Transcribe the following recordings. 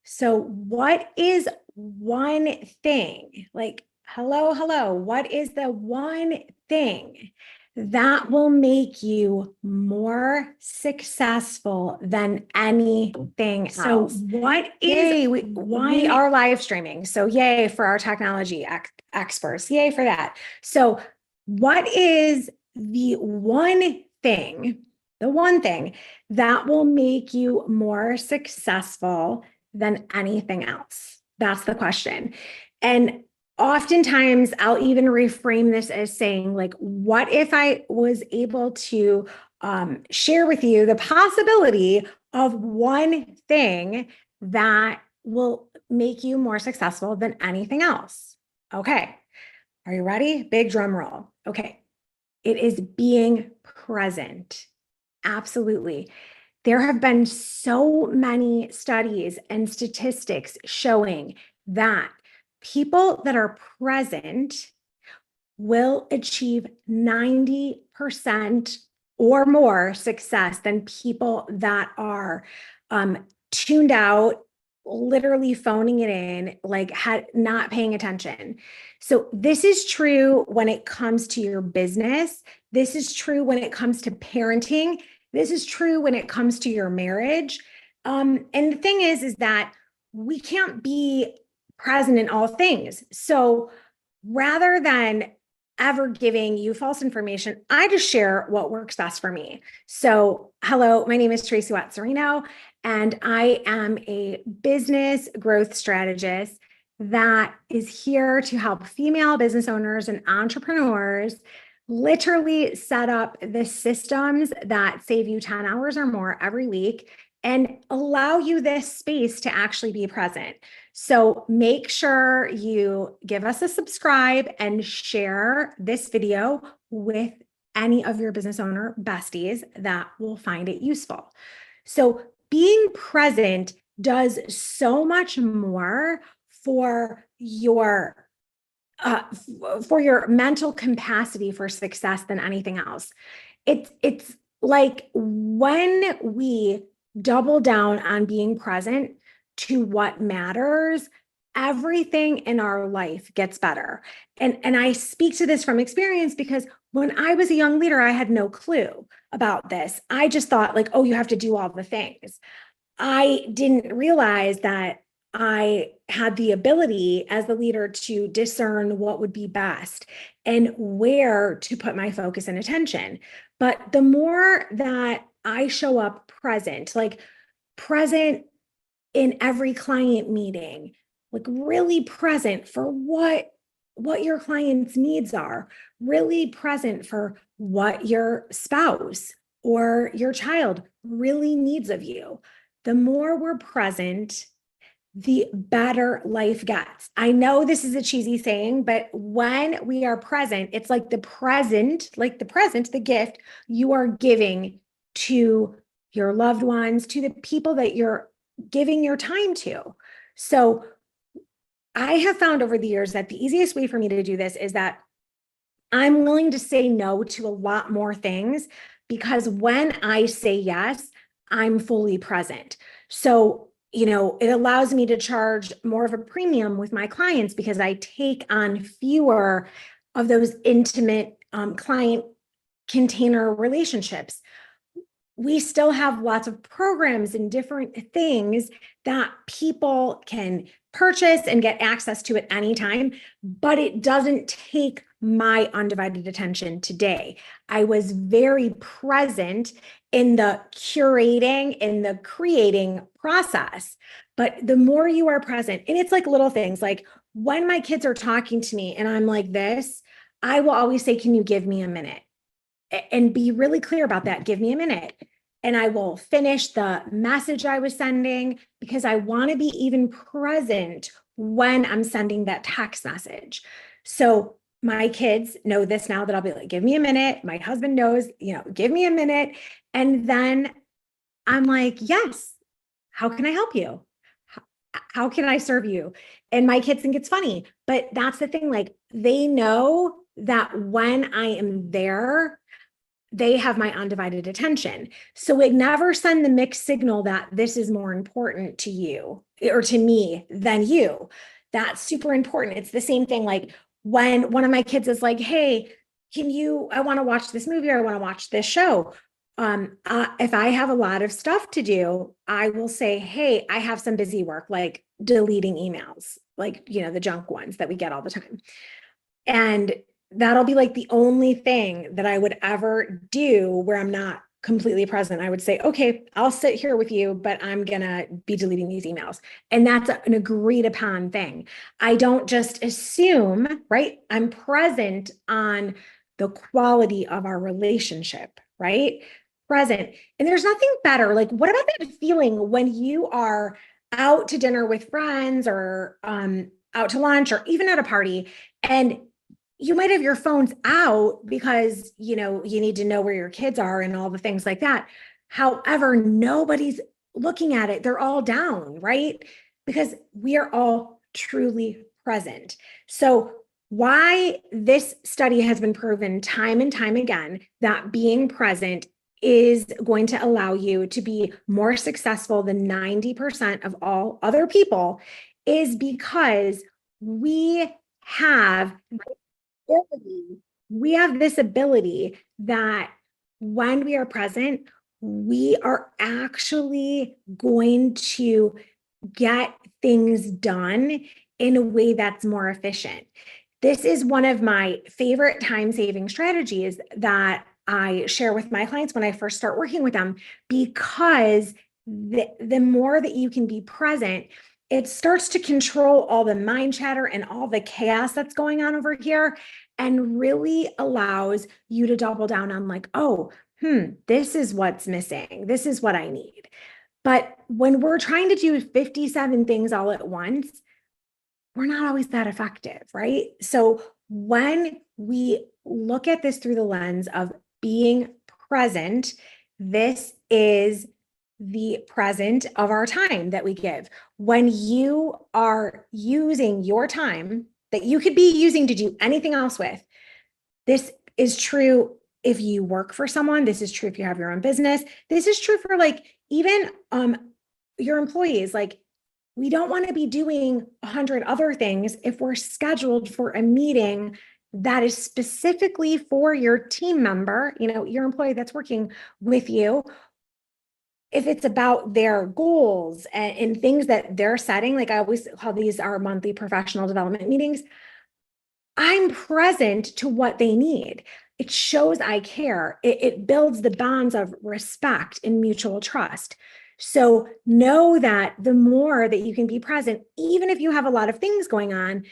So, what is one thing? Like, hello, what is the one thing that will make you more successful than anything else? What is Yay, we are live streaming. So, yay for our technology experts. Yay for that. So, what is the one thing that will make you more successful than anything else? That's the question. And oftentimes I'll even reframe this as saying, like, what if I was able to share with you the possibility of one thing that will make you more successful than anything else? Okay. Are you ready? Big drum roll. Okay. It is being present. Absolutely. There have been so many studies and statistics showing that people that are present will achieve 90% or more success than people that are tuned out, literally phoning it in, like not paying attention. So this is true when it comes to your business. This is true when it comes to parenting. This is true when it comes to your marriage. And the thing is that we can't be present in all things. So rather than ever giving you false information, I just share what works best for me. So, hello, my name is Tracy Watt-Serino, and I am a business growth strategist that is here to help female business owners and entrepreneurs literally set up the systems that save you 10 hours or more every week and allow you this space to actually be present. So make sure you give us a subscribe and share this video with any of your business owner besties that will find it useful. So being present does so much more for your mental capacity for success than anything else. It's like when we double down on being present to what matters, everything in our life gets better. And I speak to this from experience because when I was a young leader, I had no clue about this. I just thought, like, oh, you have to do all the things. I didn't realize that I had the ability as the leader to discern what would be best and where to put my focus and attention. But the more that I show up present, like present in every client meeting, like really present for what your client's needs are, really present for what your spouse or your child really needs of you. The more we're present, the better life gets. I know this is a cheesy saying, but when we are present, it's like the present, the gift you are giving to your loved ones, to the people that you're giving your time to. So I have found over the years that the easiest way for me to do this is that I'm willing to say no to a lot more things because when I say yes, I'm fully present. So, it allows me to charge more of a premium with my clients because I take on fewer of those intimate client container relationships. We still have lots of programs and different things that people can purchase and get access to at any time, but it doesn't take my undivided attention today. I was very present in the curating, in the creating process. But the more you are present, and it's like little things like when my kids are talking to me and I'm like this, I will always say, can you give me a minute? And be really clear about that. Give me a minute. And I will finish the message I was sending because I want to be even present when I'm sending that text message. So my kids know this now that I'll be like, give me a minute. My husband knows, give me a minute. And then I'm like, yes, how can I help you? How can I serve you? And my kids think it's funny, but that's the thing. Like they know that when I am there, they have my undivided attention. So it never send the mixed signal that this is more important to you or to me than you. That's super important. It's the same thing like when one of my kids is like, hey, I want to watch this movie or I want to watch this show. If I have a lot of stuff to do, I will say, hey, I have some busy work, like deleting emails, like, the junk ones that we get all the time. And that'll be like the only thing that I would ever do where I'm not completely present. I would say, okay, I'll sit here with you, but I'm going to be deleting these emails. And that's an agreed upon thing. I don't just assume, right? I'm present on the quality of our relationship, right? Present. And there's nothing better. Like, what about that feeling when you are out to dinner with friends or out to lunch or even at a party, and you might have your phones out because, you need to know where your kids are and all the things like that. However, nobody's looking at it. They're all down, right? Because we are all truly present. So why this study has been proven time and time again that being present is going to allow you to be more successful than 90% of all other people is because we have this ability that when we are present, we are actually going to get things done in a way that's more efficient. This is one of my favorite time-saving strategies that I share with my clients when I first start working with them, because the more that you can be present, it starts to control all the mind chatter and all the chaos that's going on over here, and really allows you to double down on like, oh, this is what's missing. This is what I need. But when we're trying to do 57 things all at once, we're not always that effective, right? So when we look at this through the lens of being present, this is the present of our time that we give. When you are using your time that you could be using to do anything else with, this is true if you work for someone. This is true if you have your own business. This is true for like even your employees. Like, we don't want to be doing 100 other things if we're scheduled for a meeting that is specifically for your team member, your employee that's working with you. If it's about their goals and things that they're setting, like I always call these our monthly professional development meetings, I'm present to what they need. It shows I care. It builds the bonds of respect and mutual trust. So know that the more that you can be present, even if you have a lot of things going on,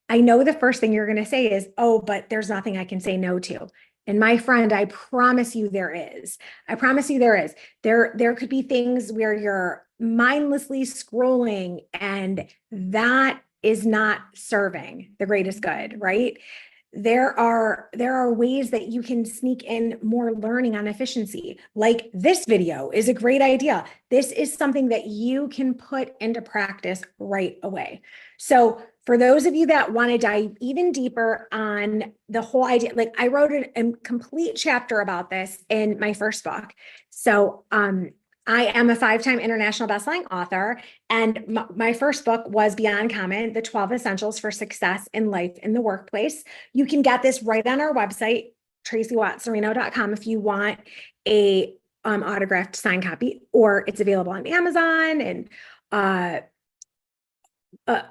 I know the first thing you're going to say is, oh, but there's nothing I can say no to. And my friend, I promise you there is. I promise you there is. There could be things where you're mindlessly scrolling, and that is not serving the greatest good, right? There are ways that you can sneak in more learning on efficiency. Like this video is a great idea. This is something that you can put into practice right away. So for those of you that want to dive even deeper on the whole idea, like I wrote a complete chapter about this in my first book. So I am a 5-time international bestselling author, and my first book was Beyond Common, the 12 Essentials for Success in Life in the Workplace. You can get this right on our website, TracyWattsSerino.com, if you want a autographed signed copy, or it's available on Amazon and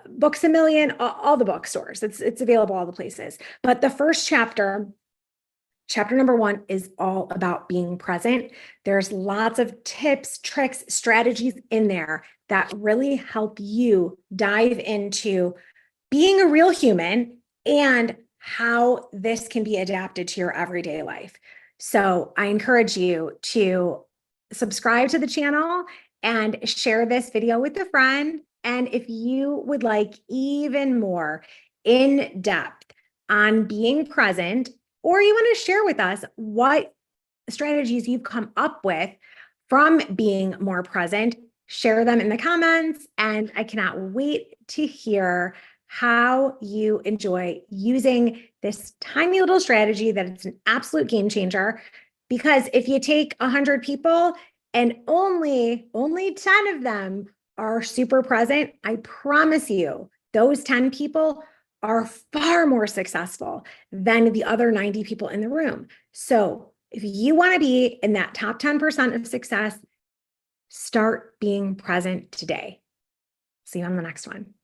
Books A Million, all the bookstores. It's available all the places. But the first chapter number 1 is all about being present. There's lots of tips, tricks, strategies in there that really help you dive into being a real human and how this can be adapted to your everyday life. So I encourage you to subscribe to the channel and share this video with a friend. And if you would like even more in depth on being present, or you want to share with us what strategies you've come up with from being more present, share them in the comments. And I cannot wait to hear how you enjoy using this tiny little strategy that it's an absolute game changer Because if you take 100 people and only 10 of them are super present, I promise you, those 10 people are far more successful than the other 90 people in the room. So if you want to be in that top 10% of success, start being present today. See you on the next one.